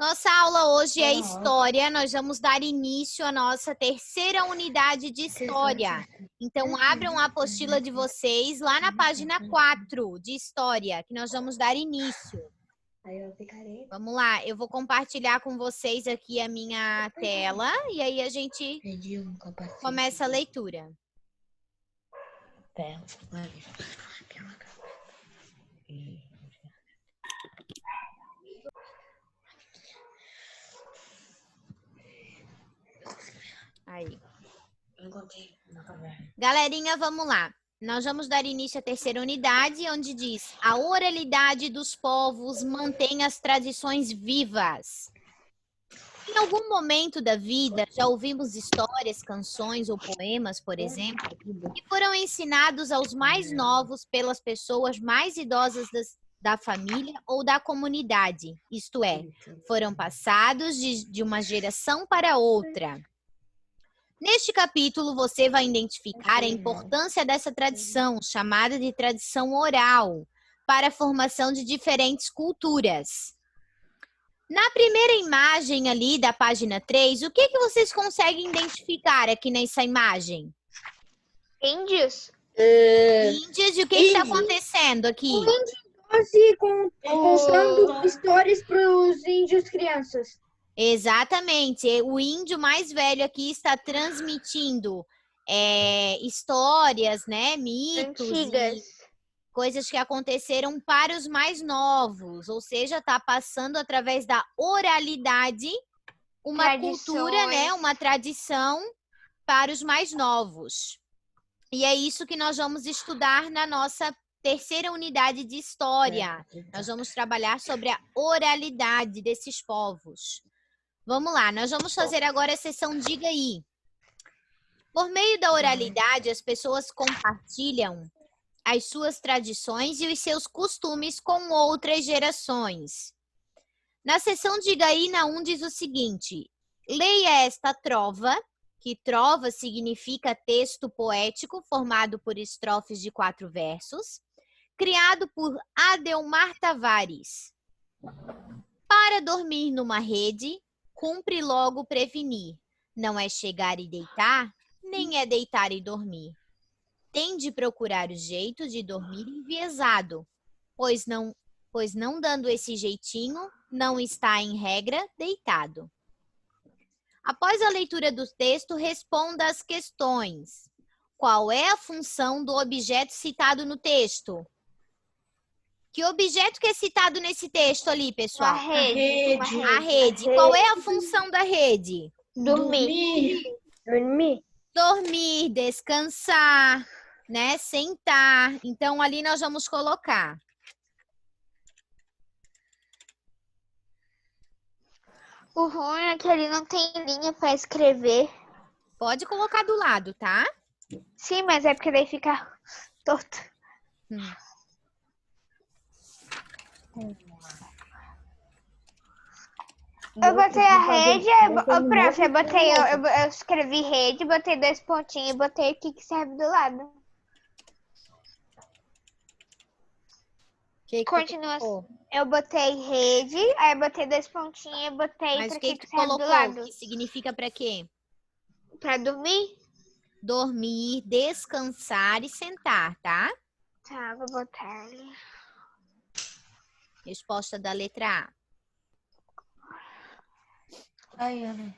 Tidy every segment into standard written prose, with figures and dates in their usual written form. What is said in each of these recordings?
Nossa aula hoje é História. Nós vamos dar início à nossa terceira unidade de História. Então, abram a apostila de vocês lá na página 4 de História, que nós vamos dar início. Vamos lá, eu vou compartilhar com vocês aqui a minha tela e aí a gente começa a leitura. Aí. Galerinha, vamos lá. Nós vamos dar início à terceira unidade, onde diz: a oralidade dos povos mantém as tradições vivas. Em algum momento da vida, já ouvimos histórias, canções ou poemas, por exemplo, que foram ensinados aos mais novos pelas pessoas mais idosas da família ou da comunidade. Isto é, foram passados de uma geração para outra. Neste capítulo, você vai identificar a importância dessa tradição, chamada de tradição oral, para a formação de diferentes culturas. Na primeira imagem ali da página 3, o que vocês conseguem identificar aqui nessa imagem? Índios. Índios, e o que está acontecendo aqui? Contando histórias para os índios crianças. Exatamente. O índio mais velho aqui está transmitindo histórias, né, mitos Antigas. e coisas que aconteceram para os mais novos. Ou seja, está passando através da oralidade uma cultura, né, uma tradição para os mais novos. E é isso que nós vamos estudar na nossa terceira unidade de História. Nós vamos trabalhar sobre a oralidade desses povos. Vamos lá, nós vamos fazer agora a sessão Diga Aí. Por meio da oralidade, as pessoas compartilham as suas tradições e os seus costumes com outras gerações. Na sessão Diga Aí, na 1 diz o seguinte: leia esta trova, que trova significa texto poético formado por estrofes de 4 versos, criado por Adelmar Tavares. Para dormir numa rede, cumpre logo prevenir. Não é chegar e deitar, nem é deitar e dormir. Tem de procurar o jeito de dormir enviesado, pois não dando esse jeitinho, não está em regra deitado. Após a leitura do texto, responda as questões. Qual é a função do objeto citado no texto? Que objeto que é citado nesse texto ali, pessoal? A rede. A rede. Qual é a função da rede? Dormir. Dormir, descansar, né? Sentar. Então, ali nós vamos colocar. O ruim é que ele não tem linha para escrever. Pode colocar do lado, tá? Sim, mas é porque daí fica torto. Eu botei a rede, eu escrevi rede, botei 2 pontinhos e botei o que serve do lado. Continua. Eu botei rede, aí eu botei 2 pontinhos e botei Mas para o que que tu serve colocou? do lado. Que significa para quê? Para dormir? Dormir, descansar e sentar, tá? Tá, vou botar ali. Resposta da letra A. Ai, Ana.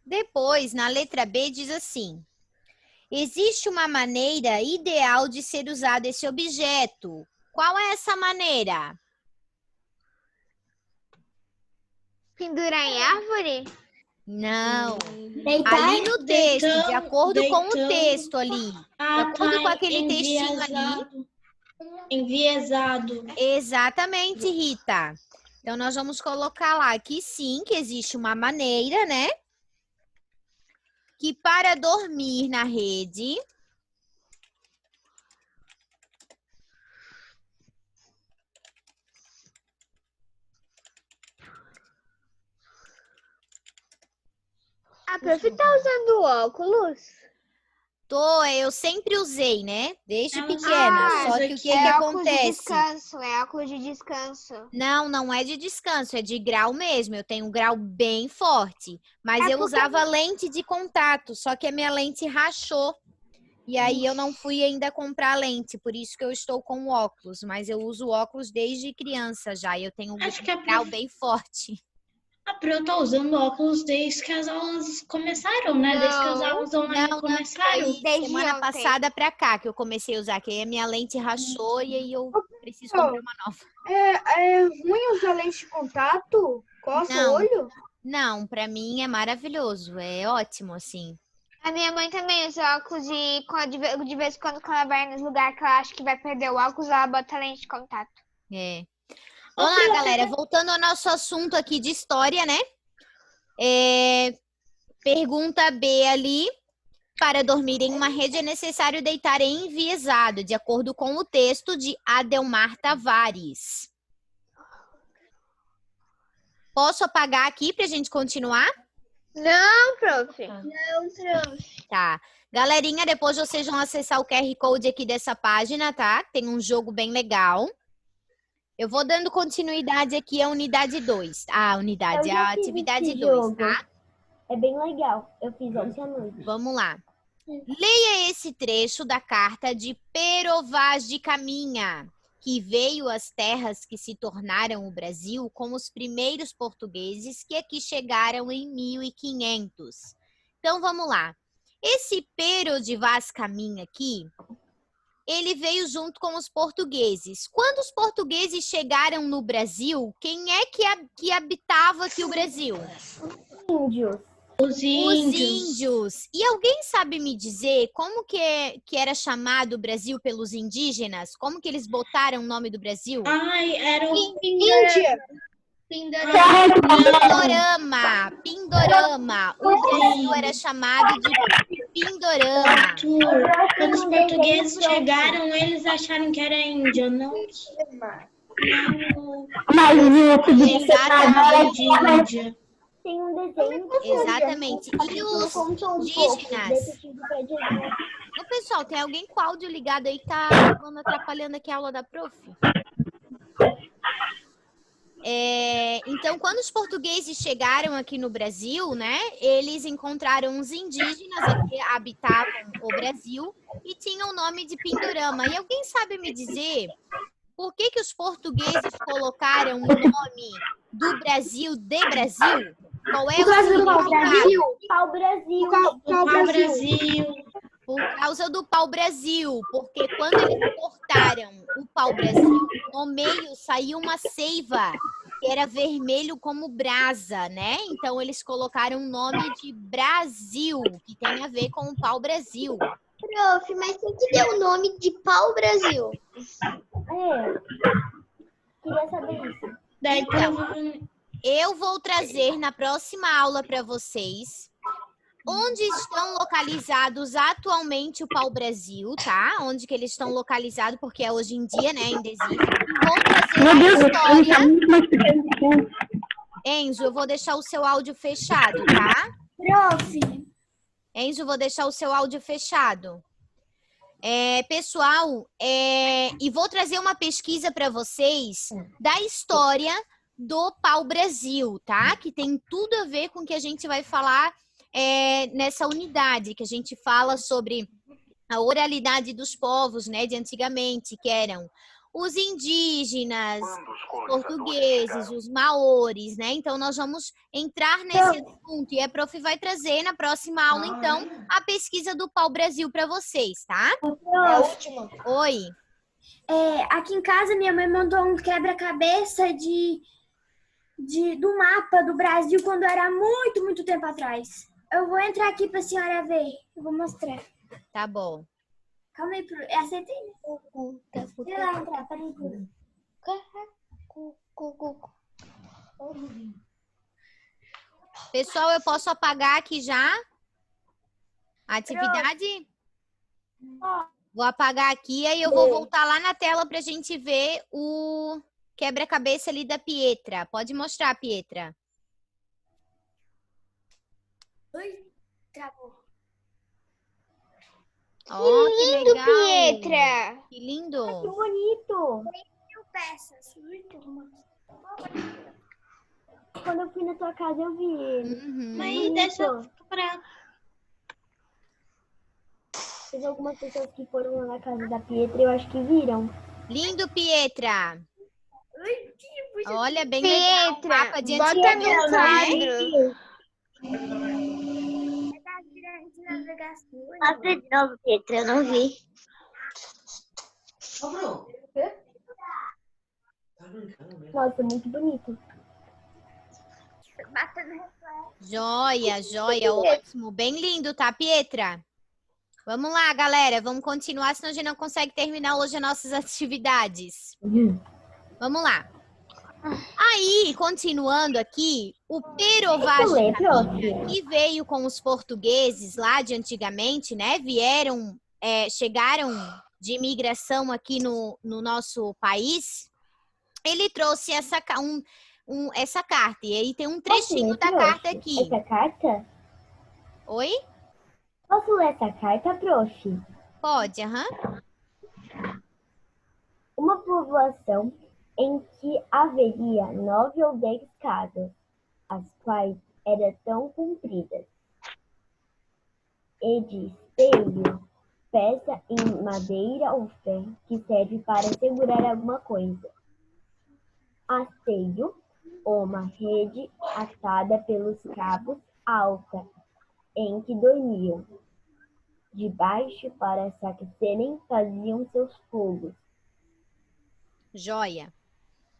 Depois, na letra B, diz assim: existe uma maneira ideal de ser usado esse objeto. Qual é essa maneira? Pendurar em árvore? Não. Deitar, Ali no texto, deitando, de acordo com o deitando. texto ali. De acordo com aquele textinho ali. Enviesado. Exatamente, Rita. Então, nós vamos colocar lá que sim, que existe uma maneira, né? Que para dormir na rede, A prof tá usando óculos? eu sempre usei, né? Desde pequena. Só que o que óculos de acontece? descanso, é óculos de descanso. Não, não é de descanso, é de grau mesmo. Eu tenho um grau bem forte. Mas eu porque- usava lente de contato, só que a minha lente rachou. E aí eu não fui ainda comprar lente, por isso que eu estou com óculos. Mas eu uso óculos desde criança já, e eu tenho um Acho que a grau bem forte. Pro tá usando óculos desde que as aulas começaram, né? Desde que as Não. aulas online Não, começaram. foi Desde semana ontem. passada pra cá que eu comecei a usar, que aí a minha lente rachou e aí eu preciso comprar uma nova. É ruim usar lente de contato? Coça Não. o olho? Não, pra mim é maravilhoso, é ótimo, assim. A minha mãe também usa óculos de vez em quando ela vai nos lugares que ela acha que vai perder o óculos, ela bota lente de contato. É. Vamos lá, galera. Voltando ao nosso assunto aqui de história, né? Pergunta B ali. Para dormir em uma rede é necessário deitar enviesado, de acordo com o texto de Adelmar Tavares. Posso apagar aqui para a gente continuar? Não, prof. Tá. Galerinha, depois vocês vão acessar o QR Code aqui dessa página, tá? Tem um jogo bem legal. Eu vou dando continuidade aqui à unidade 2. A atividade 2, tá? É bem legal. Eu fiz ontem à noite. Vamos lá. Leia esse trecho da carta de Pero Vaz de Caminha, que veio às terras que se tornaram o Brasil com os primeiros portugueses que aqui chegaram em 1500. Então, vamos lá. Esse Pero de Vaz Caminha aqui, ele veio junto com os portugueses. Quando os portugueses chegaram no Brasil, quem é que habitava aqui o Brasil? Índios. Os índios. Os índios. E alguém sabe me dizer como que era chamado o Brasil pelos indígenas? Como que eles botaram o nome do Brasil? Ai, era o Índia. Pindorama. Pindorama. O Brasil era chamado de Pindorama. Arthur. Quando os portugueses chegaram, eles acharam que era Índia, não. Mas Exatamente. De Índia. tem um desenho. Exatamente. E os Como são os indígenas? Detetive Pé de Areia. Ô, pessoal, tem alguém com áudio ligado aí que tá atrapalhando aqui a aula da prof? Então, quando os portugueses chegaram aqui no Brasil, né, eles encontraram os indígenas que habitavam o Brasil e tinham o nome de Pindorama. E alguém sabe me dizer por que os portugueses colocaram o nome do Brasil de Brasil? Qual é o significado? Pau-Brasil. Brasil. Por causa do pau-brasil, porque quando eles cortaram o pau-brasil, no meio saiu uma seiva que era vermelho como brasa, né? Então eles colocaram o nome de Brasil, que tem a ver com o pau-brasil. Prof, mas quem que deu o nome de pau-brasil? Queria saber isso. Daí, Então, provavelmente. eu vou trazer na próxima aula para vocês onde estão localizados atualmente o pau-brasil, tá? Onde que eles estão localizados, porque é hoje em dia, né, ainda existe. Vou trazer a história. Enzo, eu vou deixar o seu áudio fechado, tá? Prof. Enzo, vou deixar o seu áudio fechado. Pessoal, e vou trazer uma pesquisa para vocês da história do pau-brasil, tá? Que tem tudo a ver com o que a gente vai falar nessa unidade, que a gente fala sobre a oralidade dos povos, né, de antigamente, que eram os indígenas, os portugueses, os maores, né? Então, nós vamos entrar nesse assunto e a prof vai trazer na próxima aula, então, a pesquisa do pau-brasil para vocês, tá? Oi. Aqui em casa, minha mãe mandou um quebra-cabeça do mapa do Brasil quando era muito, muito tempo atrás. Eu vou entrar aqui para a senhora ver. Eu vou mostrar. Tá bom. Calma aí, aceitei, né? Sei lá entrar, peraí. Pessoal, eu posso apagar aqui já a atividade? Vou apagar aqui, aí eu vou voltar lá na tela para a gente ver o quebra-cabeça ali da Pietra. Pode mostrar, Pietra. Oi, travou. Ó, que Lindo, legal. Pietra. Que lindo. Que bonito. Peças, muito Quando eu fui na tua casa, eu vi ele. Uhum. Mas dessa pra... Teve algumas pessoas que foram lá na casa da Pietra e eu acho que viram. Lindo, Pietra. Olha, bem legal. Pietra, Mapa de bota antigamente, no né? quadro. Abre de novo, Pietra, eu não vi. Nossa, muito bonito. Joia, joia, ótimo. Bem lindo, tá, Pietra? Vamos lá, galera. Vamos continuar, senão a gente não consegue terminar hoje as nossas atividades. Vamos lá. Aí, continuando aqui, o Pero Vaz de Caminha, que veio com os portugueses lá de antigamente, né? Chegaram de imigração aqui no nosso país. Ele trouxe essa carta. E aí tem um trechinho da carta aqui. Essa carta? Oi? Posso ler essa carta, prof? Pode, aham. Uma povoação em que haveria 9 ou 10 casas, as quais eram tão compridas, e de esteio, peça em madeira ou ferro que serve para segurar alguma coisa. Asteio, uma rede atada pelos cabos alta, em que dormiam. Debaixo, para se aquecerem, faziam seus fogos. Joia.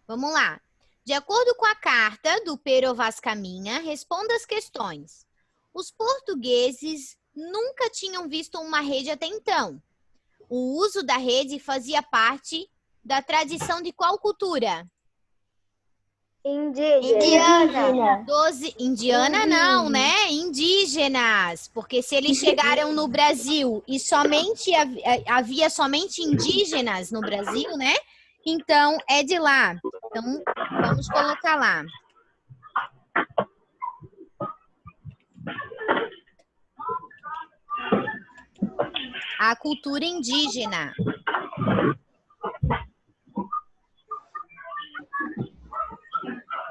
Vamos lá. De acordo com a carta do Pero Vaz Caminha, responda as questões. Os portugueses nunca tinham visto uma rede até então. O uso da rede fazia parte da tradição de qual cultura? Indiana. Indiana não, né? Indígenas. Porque se eles chegaram no Brasil e havia somente indígenas no Brasil, né? Então, é de lá. Então, vamos colocar lá. A cultura indígena.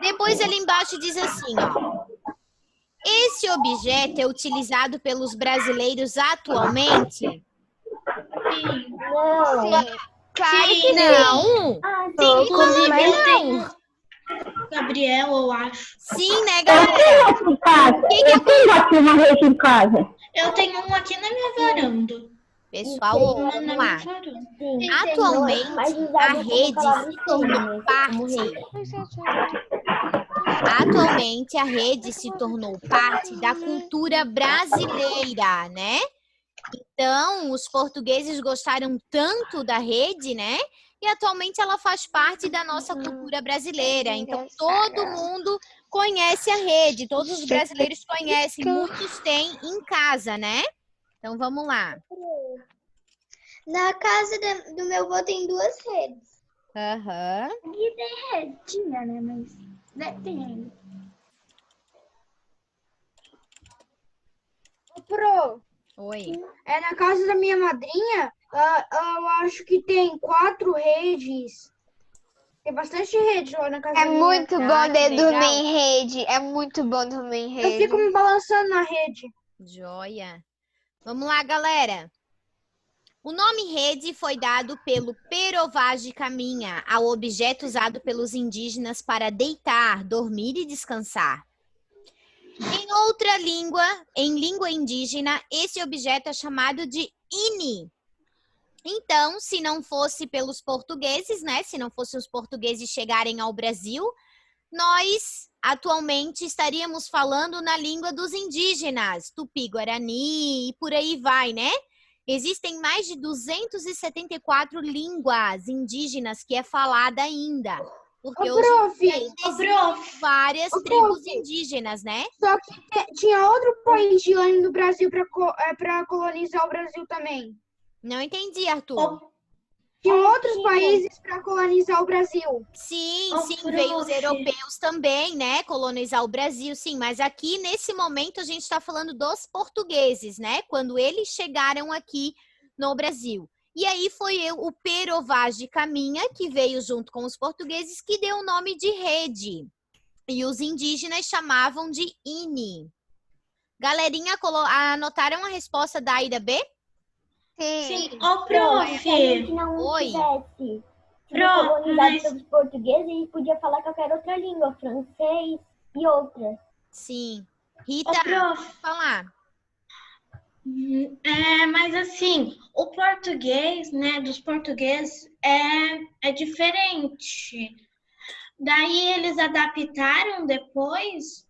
Depois, ali embaixo diz assim, ó. Esse objeto é utilizado pelos brasileiros atualmente? Não. Sim. Claro que Não. Sim, inclusive Mas eu tenho Gabriel, eu acho. Sim, né, galera? Eu tenho aqui uma rede em casa. Eu tenho um aqui na minha varanda. Pessoal, Na vamos minha lá. varanda. Sim. Atualmente, Mas usado a como rede palavra se tornou como parte. rede. Atualmente, a rede se tornou parte da cultura brasileira, né? Então, os portugueses gostaram tanto da rede, né? E atualmente ela faz parte da nossa cultura brasileira. Então, todo mundo conhece a rede, todos os brasileiros conhecem, muitos têm em casa, né? Então, vamos lá. Na casa do meu avô tem 2 redes. Aham. Tinha, né? Mas tem ainda. Pro, Oi. na casa da minha madrinha, eu acho que tem 4 redes. Tem bastante rede lá na casa É da minha. muito bom que legal. dormir em rede. É muito bom dormir em Eu rede. fico me balançando na rede. Joia. Vamos lá, galera. O nome rede foi dado pelo Pero Vaz de Caminha ao objeto usado pelos indígenas para deitar, dormir e descansar. Em outra língua, em língua indígena, esse objeto é chamado de ini. Então, se não fosse pelos portugueses, né? Se não fossem os portugueses chegarem ao Brasil, nós atualmente estaríamos falando na língua dos indígenas, Tupi-Guarani e por aí vai, né? Existem mais de 274 línguas indígenas que é falada ainda. Porque Ô, hoje prof, ainda existem várias tribos indígenas, né? Só que tinha outro país de lá no Brasil para colonizar o Brasil também. Não entendi, Arthur. Tinha outros países para colonizar o Brasil. Sim, Ô, sim, prof. veio os europeus também, né? Colonizar o Brasil, sim. Mas aqui, nesse momento, a gente está falando dos portugueses, né? Quando eles chegaram aqui no Brasil. E aí foi o Pero Vaz de Caminha, que veio junto com os portugueses, que deu o nome de rede. E os indígenas chamavam de INI. Galerinha, anotaram a resposta da A e da B? Sim. Ô, Se a prof. gente não Oi. tivesse sido Prof, colonizado mas- pelos portugueses, a gente podia falar qualquer outra língua, francês e outras. Sim. Ô, Rita, prof. pode falar. Mas assim, o português, né, dos portugueses é diferente. Daí eles adaptaram depois,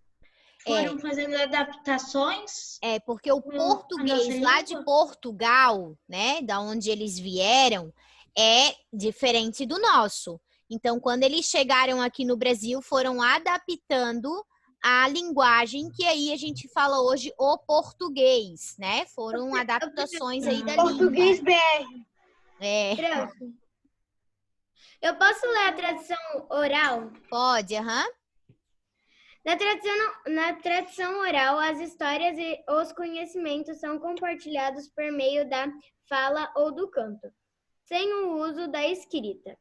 foram fazendo adaptações. Porque o a nossa português lá de língua? Portugal, né, da onde eles vieram, é diferente do nosso. Então, quando eles chegaram aqui no Brasil, foram adaptando a linguagem que aí a gente fala hoje o português, né? Foram adaptações aí da Português língua. BR. Prof, eu posso ler a tradução oral? Pode, aham. Na tradição oral, as histórias e os conhecimentos são compartilhados por meio da fala ou do canto, sem o uso da escrita.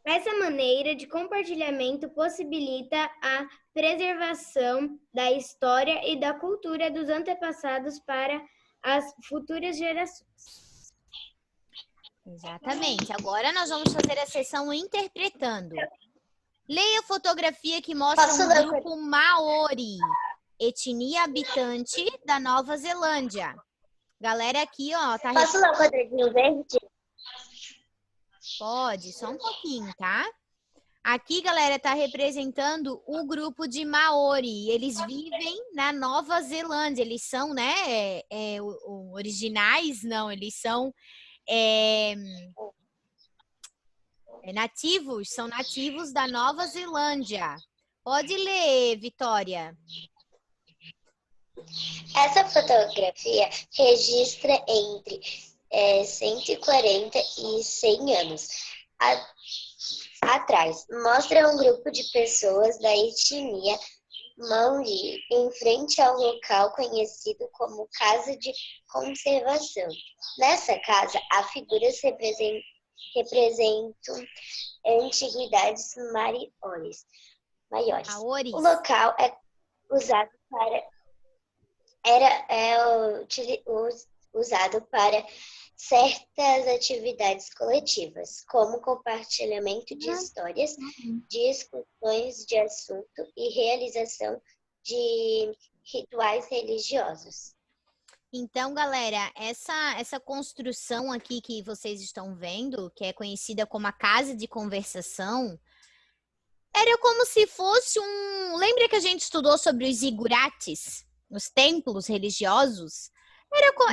Essa maneira de compartilhamento possibilita a preservação da história e da cultura dos antepassados para as futuras gerações. Exatamente. Agora nós vamos fazer a sessão interpretando. Leia a fotografia que mostra Posso um ler? grupo Maori, etnia habitante da Nova Zelândia. Galera aqui, ó, tá... Posso ler o quadradinho verde? Pode, só um pouquinho, tá? Aqui, galera, tá representando o grupo de Maori. Eles vivem na Nova Zelândia. Eles são, né, originais, não, eles são nativos, são nativos da Nova Zelândia. Pode ler, Vitória. Essa fotografia registra entre 140 e 100 anos atrás. Mostra um grupo de pessoas da etnia Maori em frente ao local conhecido como Casa de Conservação. Nessa casa, há figuras representam antiguidades maiores. Maoris. O local é usado usado para certas atividades coletivas, como compartilhamento de histórias, discussões de assunto e realização de rituais religiosos. Então, galera, essa construção aqui que vocês estão vendo, que é conhecida como a casa de conversação, era como se fosse um... Lembra que a gente estudou sobre os zigurates, os templos religiosos?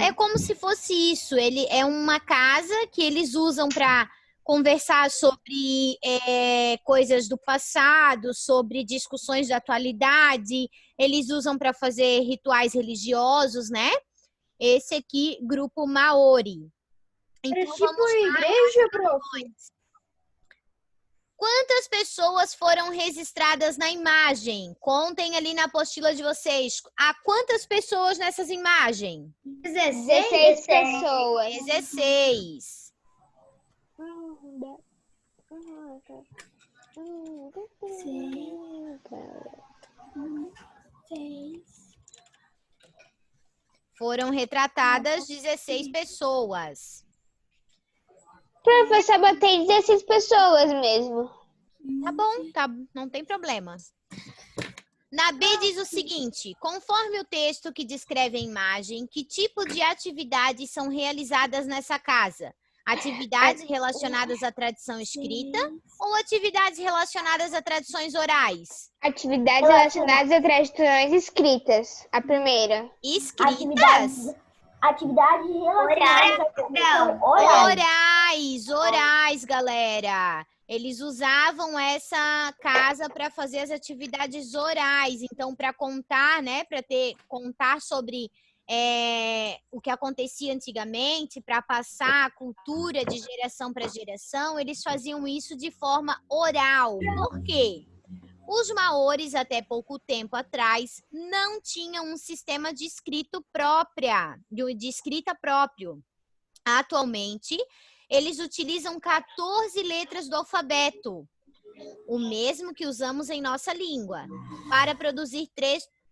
É como se fosse isso. Ele é uma casa que eles usam para conversar sobre coisas do passado, sobre discussões da atualidade. Eles usam para fazer rituais religiosos, né? Esse aqui, grupo Maori. Então, É tipo igreja, prof. Quantas pessoas foram registradas na imagem? Contem ali na apostila de vocês. Há quantas pessoas nessas imagens? 16 pessoas. 16. Foram retratadas 16 pessoas. Professor, botei 16 pessoas mesmo. Tá bom, não tem problema. Na B diz o seguinte: conforme o texto que descreve a imagem, que tipo de atividades são realizadas nessa casa? Atividades relacionadas à tradição escrita ou atividades relacionadas a tradições orais? Atividades relacionadas a tradições escritas. A primeira. Escritas? Atividades relacionadas à tradição orais. Orais, galera. Eles usavam essa casa para fazer as atividades orais. Então, para contar, né? Para contar sobre o que acontecia antigamente, para passar a cultura de geração para geração, eles faziam isso de forma oral. Por quê? Os maoris, até pouco tempo atrás, não tinham um sistema de escrita próprio. Atualmente, eles utilizam 14 letras do alfabeto, o mesmo que usamos em nossa língua, para produzir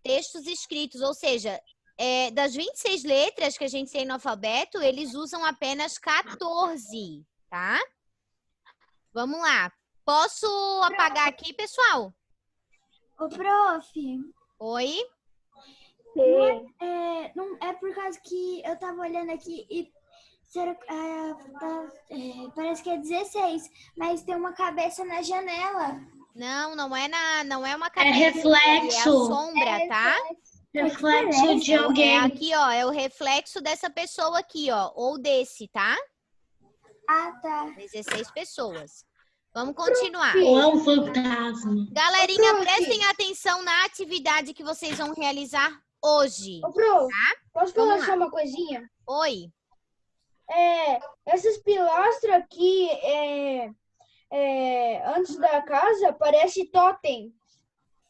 textos escritos. Ou seja, das 26 letras que a gente tem no alfabeto, eles usam apenas 14, tá? Vamos lá. Posso apagar aqui, pessoal? Ô, prof, Oi? não é por causa que eu tava olhando aqui e parece que é 16, mas tem uma cabeça na janela. Não é uma É cabeça. reflexo. É a sombra, tá? Reflexo de alguém. É aqui, ó, é o reflexo dessa pessoa aqui, ó, ou desse, tá? Ah, tá. 16 pessoas. Vamos continuar. Ou é um fantasma. Galerinha, Prof. prestem atenção na atividade que vocês vão realizar hoje. Ô, Pro, posso falar Vamos lá. só uma coisinha? Oi? Essas pilastras aqui, antes da casa, parece totem.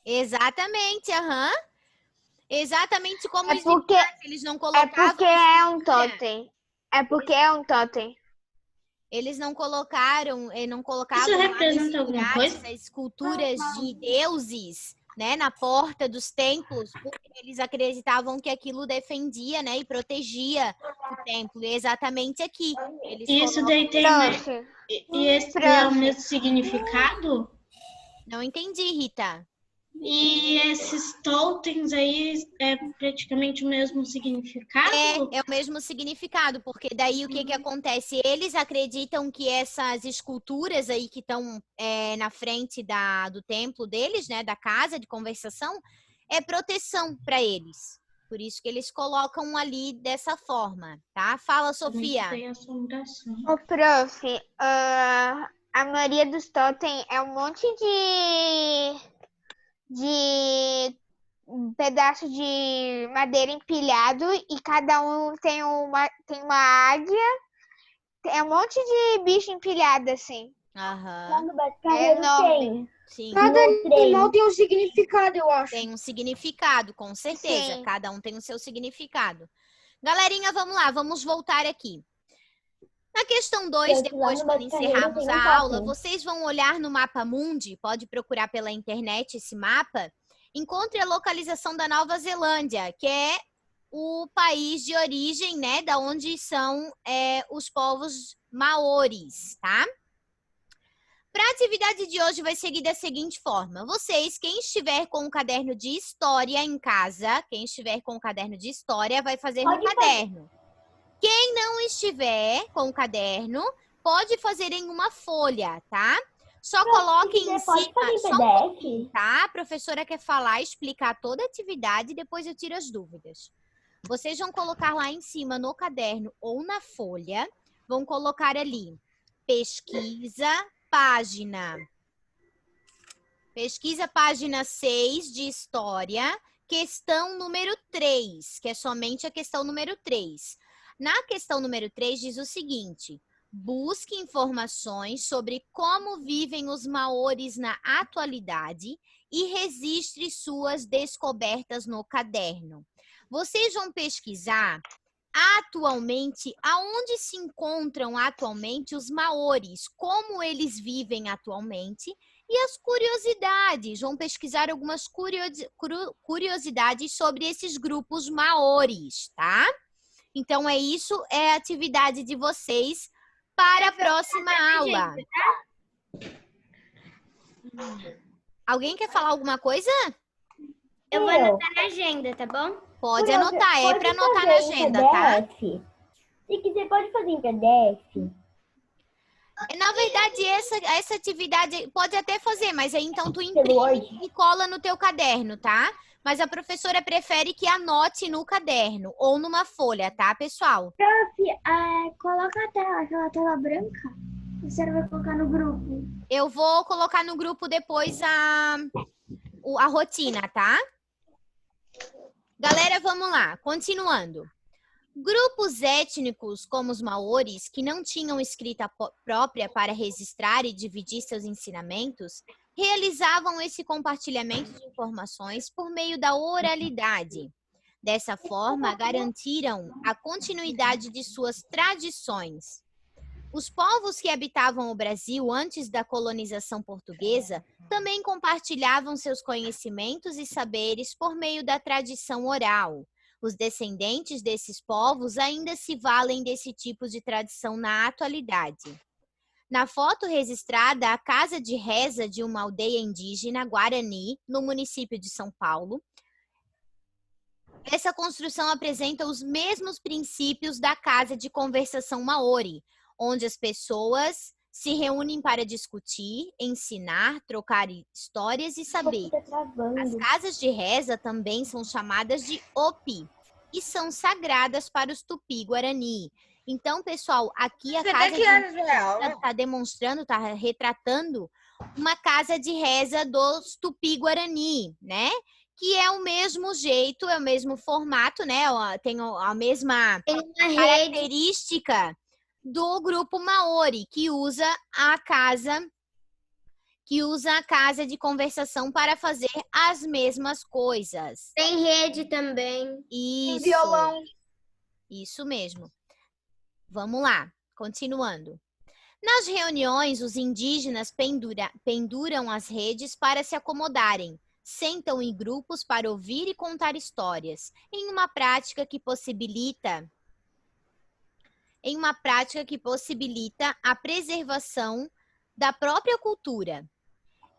Exatamente, aham. Exatamente como É os porque- animais, eles não colocavam. um totem. É porque é um totem. Eles não colocaram Isso representa lá alguma coisa? as esculturas de deuses, né, na porta dos templos, porque eles acreditavam que aquilo defendia, né, e protegia o templo. E exatamente aqui. Eles Isso colocam... daí tem e esse é o mesmo significado? Não entendi, Rita. E esses totens aí é praticamente o mesmo significado? É o mesmo significado, porque daí o que acontece? Eles acreditam que essas esculturas aí que estão na frente do templo deles, né, da casa de conversação, é proteção para eles. Por isso que eles colocam ali dessa forma, tá? Fala, Sofia. Tem assombração. Ô, prof, a maioria dos totem é um monte de pedaço de madeira empilhado e cada um tem uma águia. É um monte de bicho empilhado assim. Aham, Lá no Bate-Carreiro enorme. tem. sim. Cada No trem. animal tem um significado, eu acho. Tem um significado, com certeza. Sim. Cada um tem o seu significado. Galerinha, vamos lá, vamos voltar aqui. Na questão 2, Gente, lá depois, no quando Bate-Carreiro encerrarmos tem um a aula, totem. vocês vão olhar no mapa mundi, pode procurar pela internet esse mapa, encontre a localização da Nova Zelândia, que é o país de origem, né, da onde são os povos maoris, tá? Para a atividade de hoje vai seguir da seguinte forma. Vocês, quem estiver com o caderno de história em casa, vai fazer no caderno. Quem não estiver com o caderno, pode fazer em uma folha, tá? Só coloquem em Pode fazer em cima, só um PDF? tá? A professora quer falar, explicar toda a atividade e depois eu tiro as dúvidas. Vocês vão colocar lá em cima no caderno ou na folha, vão colocar ali pesquisa, página 6 de história, questão número 3, que é somente a questão número 3. Na questão número 3 diz o seguinte: busque informações sobre como vivem os maoris na atualidade e registre suas descobertas no caderno. Vocês vão pesquisar atualmente, aonde se encontram atualmente os maoris, como eles vivem atualmente e as curiosidades. Vão pesquisar algumas curiosidades sobre esses grupos maoris, tá? Então, isso é a atividade de vocês para a próxima aula. Alguém quer falar alguma coisa? Eu vou anotar na agenda, tá bom? Pode anotar, é para anotar na fazer em agenda, tá? PDF. Se quiser, pode fazer em PDF. Na verdade, essa atividade pode até fazer, mas aí então tu Pelo imprime Word. e cola no teu caderno, tá? Mas a professora prefere que anote no caderno ou numa folha, tá, pessoal? Coloca a tela, aquela tela branca. Você vai colocar no grupo. Eu vou colocar no grupo depois a rotina, tá? Galera, vamos lá. Continuando. Grupos étnicos como os maoris, que não tinham escrita própria para registrar e dividir seus ensinamentos, realizavam esse compartilhamento de informações por meio da oralidade. Dessa forma, garantiram a continuidade de suas tradições. Os povos que habitavam o Brasil antes da colonização portuguesa também compartilhavam seus conhecimentos e saberes por meio da tradição oral. Os descendentes desses povos ainda se valem desse tipo de tradição na atualidade. Na foto registrada, a casa de reza de uma aldeia indígena Guarani, no município de São Paulo. Essa construção apresenta os mesmos princípios da casa de conversação maori, onde as pessoas se reúnem para discutir, ensinar, trocar histórias e saberes. As casas de reza também são chamadas de opi e são sagradas para os tupi-guarani. Então, pessoal, aqui a casa de reza está demonstrando, está retratando uma casa de reza dos tupi-guarani, né? Que é o mesmo jeito, é o mesmo formato, né? Tem a mesma característica do grupo Maori, que usa a casa de conversação para fazer as mesmas coisas. Tem rede também. Isso. Violão. Isso mesmo. Vamos lá, continuando. Nas reuniões, os indígenas penduram as redes para se acomodarem. Sentam em grupos para ouvir e contar histórias, em uma prática que possibilita a preservação da própria cultura.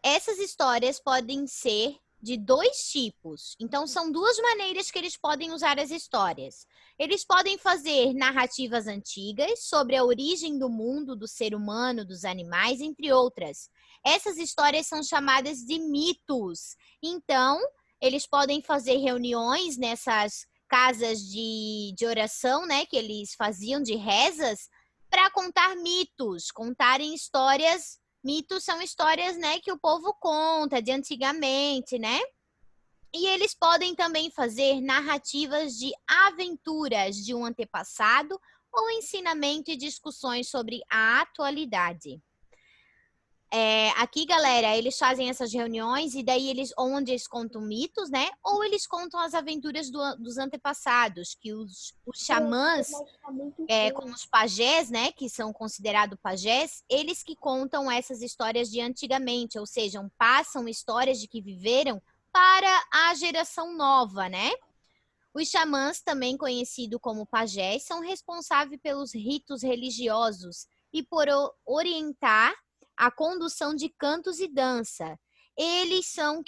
Essas histórias podem ser de dois tipos. Então, são duas maneiras que eles podem usar as histórias. Eles podem fazer narrativas antigas sobre a origem do mundo, do ser humano, dos animais, entre outras. Essas histórias são chamadas de mitos. Então, eles podem fazer reuniões nessas casas de oração, né, que eles faziam de rezas, para contar mitos, contarem histórias. Mitos são histórias, né, que o povo conta de antigamente, né? E eles podem também fazer narrativas de aventuras de um antepassado ou ensinamento e discussões sobre a atualidade. Aqui, galera, eles fazem essas reuniões e daí onde eles contam mitos, né? Ou eles contam as aventuras dos antepassados, que os xamãs, como os pajés, né? Que são considerados pajés, eles que contam essas histórias de antigamente, ou seja, passam histórias de que viveram para a geração nova, né? Os xamãs, também conhecidos como pajés, são responsáveis pelos ritos religiosos e por orientar a condução de cantos e dança. Eles são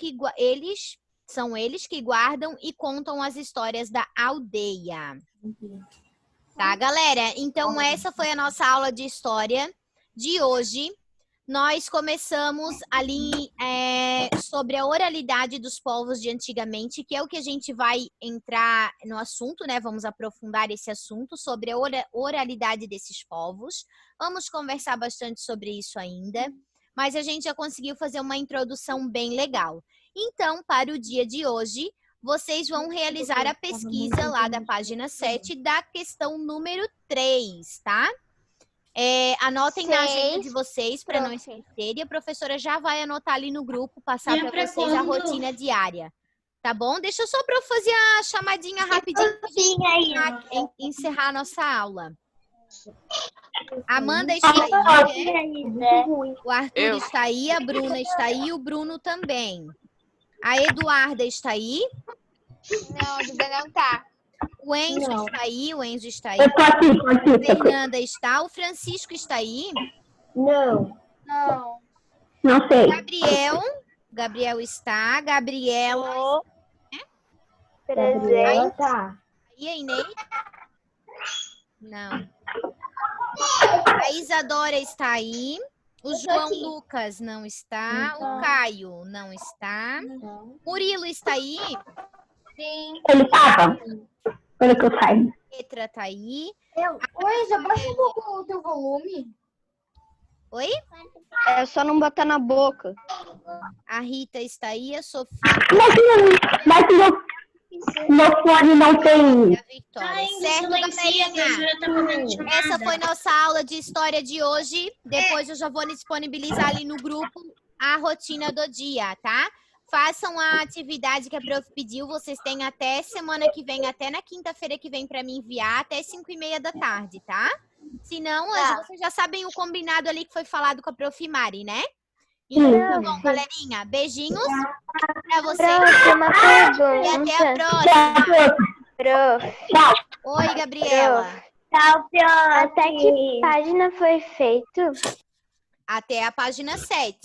eles que guardam e contam as histórias da aldeia. Tá, galera? Então, essa foi a nossa aula de história de hoje. Nós começamos ali sobre a oralidade dos povos de antigamente, que é o que a gente vai entrar no assunto, né? Vamos aprofundar esse assunto sobre a oralidade desses povos. Vamos conversar bastante sobre isso ainda, mas a gente já conseguiu fazer uma introdução bem legal. Então, para o dia de hoje, vocês vão realizar a pesquisa lá da página 7 da questão número 3, tá? Anotem na agenda de vocês para não esquecerem. A professora já vai anotar ali no grupo, passar para vocês a rotina diária. Tá bom? Deixa eu só para eu fazer a chamadinha rapidinho para encerrar a nossa aula. Amanda está aí, né? O Arthur está aí, a Bruna está aí, o Bruno também. A Eduarda está aí? Não, a Duda não tá. O Enzo está aí, o Enzo está aí. Eu tô aqui. A Fernanda está, o Francisco está aí? Não. Não sei. Gabriel está, Gabriela. Gabriela tá. E a Inês? Não. A Isadora está aí. O João Lucas não está. O Caio não está. Murilo está aí? Sim. Ele tava. Pelo que eu saiba. Petra está aí. Oi, abaixa um pouco o teu volume. Oi? É só não botar na boca. A Rita está aí, a Sofia. Mas meu fone não tem. A Vitória. Certo, galerinha? Essa foi nossa aula de história de hoje. Depois eu já vou disponibilizar ali no grupo a rotina do dia, tá? Façam a atividade que a prof pediu. Vocês têm até semana que vem, até na quinta-feira que vem para me enviar, até 5:30 da tarde, tá? Se não, vocês já sabem o combinado ali que foi falado com a prof Mari, né? Então, bom, galerinha, beijinhos pra vocês. Próxima pergunta. E até a próxima. Prof. Oi, Gabriela. Tchau, prof. Até que página foi feito? Até a página 7.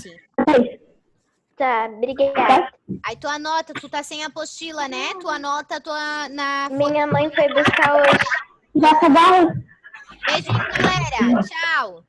Tá, obrigada. Aí tu anota, tu tá sem apostila, né? Tu anota na... Minha mãe foi buscar hoje. Já acabaram? Beijinho, galera. Tchau.